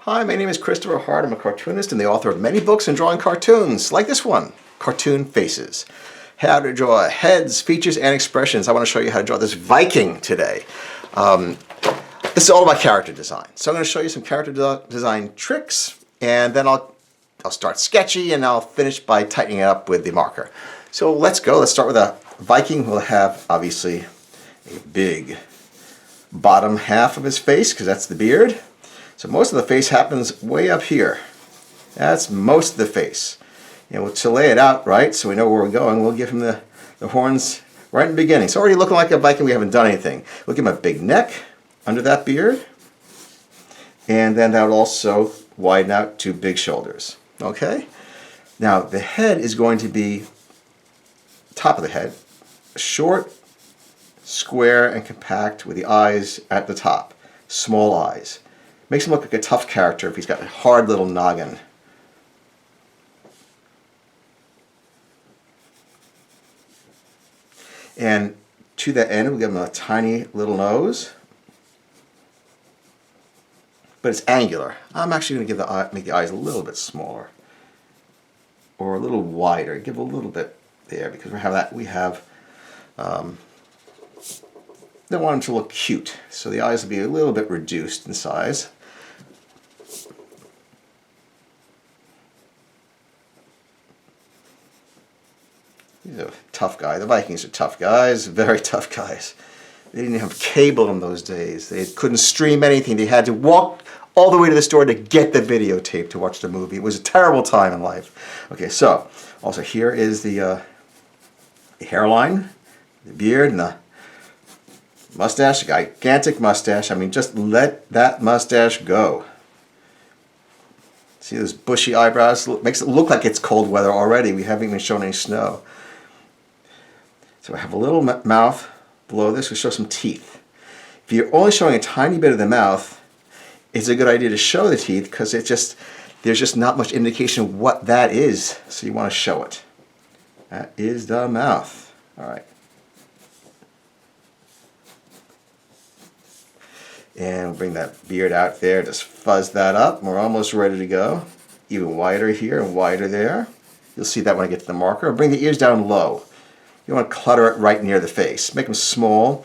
Hi, my name is Christopher Hart. I'm a cartoonist and the author of many books and drawing cartoons, like this one, Cartoon Faces. How to draw heads, features, and expressions. I want to show you how to draw this Viking today. This is all about character design. So I'm going to show you some character design tricks, and then I'll start sketchy, and I'll finish by tightening it up with the marker. So let's go. Let's start with a Viking. We'll have, obviously, a big bottom half of his face, because that's the beard. So most of the face happens way up here. That's most of the face. And to lay it out right, so we know where we're going, we'll give him the horns right in the beginning. So already looking like a Viking, we haven't done anything. We'll give him a big neck under that beard. And then that will also widen out to big shoulders. Okay? Now the head is going to be, top of the head, short, square, and compact with the eyes at the top. Small eyes. Makes him look like a tough character if he's got a hard little noggin. And to that end, we'll give him a tiny little nose. But it's angular. I'm actually going to make the eyes a little bit smaller. Or a little wider. Give a little bit there, because we have don't want him to look cute. So the eyes will be a little bit reduced in size. He's a tough guy. The Vikings are tough guys, very tough guys. They didn't have cable in those days. They couldn't stream anything. They had to walk all the way to the store to get the videotape to watch the movie. It was a terrible time in life. Okay, so also here is the hairline, the beard, and the mustache, a gigantic mustache. I mean, just let that mustache go. See those bushy eyebrows? Makes it look like it's cold weather already. We haven't even shown any snow. So I have a little mouth below this. We'll show some teeth. If you're only showing a tiny bit of the mouth, it's a good idea to show the teeth, because there's just not much indication of what that is. So you want to show it. That is the mouth. All right. And bring that beard out there, just fuzz that up. We're almost ready to go. Even wider here and wider there. You'll see that when I get to the marker. Bring the ears down low. You want to clutter it right near the face. Make them small.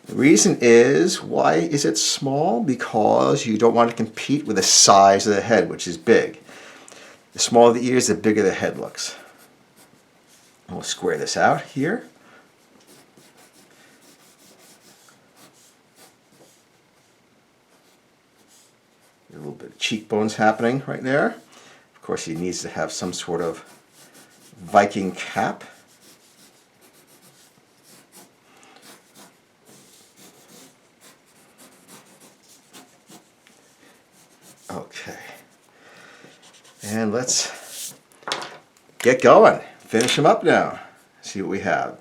The reason is, why is it small? Because you don't want to compete with the size of the head, which is big. The smaller the ears, the bigger the head looks. And we'll square this out here. A little bit of cheekbones happening right there. Of course, he needs to have some sort of Viking cap. Okay. And let's get going. Finish him up now. See what we have.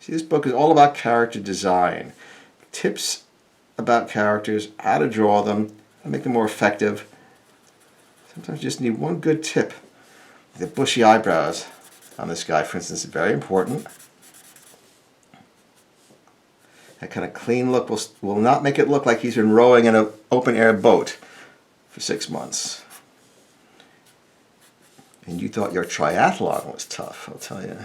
See, this book is all about character design. Tips about characters, how to draw them, and make them more effective. Sometimes you just need one good tip. The bushy eyebrows on this guy, for instance, is very important. That kind of clean look will not make it look like he's been rowing in an open-air boat for 6 months. And you thought your triathlon was tough, I'll tell you.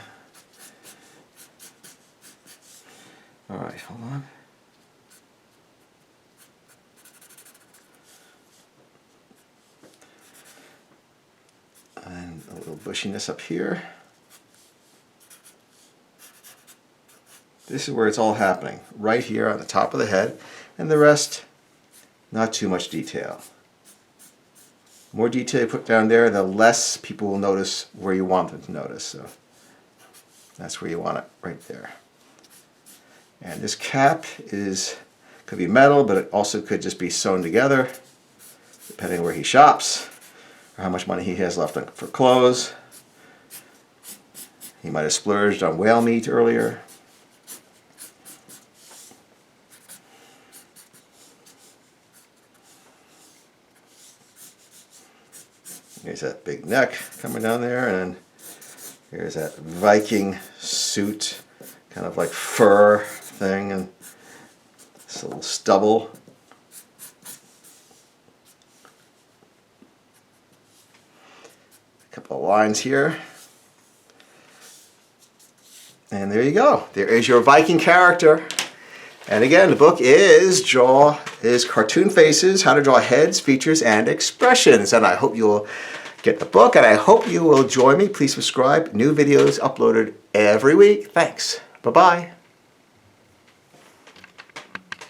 All right, hold on. And a little bushiness up here. This is where it's all happening, right here on the top of the head, and the rest, not too much detail. The more detail you put down there, the less people will notice where you want them to notice. So that's where you want it, right there. And this cap could be metal, but it also could just be sewn together, depending on where he shops, or how much money he has left for clothes. He might have splurged on whale meat earlier. Here's that big neck coming down there, and here's that Viking suit, kind of like fur thing, and this little stubble. couple of lines here. And there you go. There is your Viking character. And again, the book is Cartoon Faces, How to Draw Heads, Features, and Expressions. And I hope you'll get the book, and I hope you will join me. Please subscribe. New videos uploaded every week. Thanks. Bye-bye.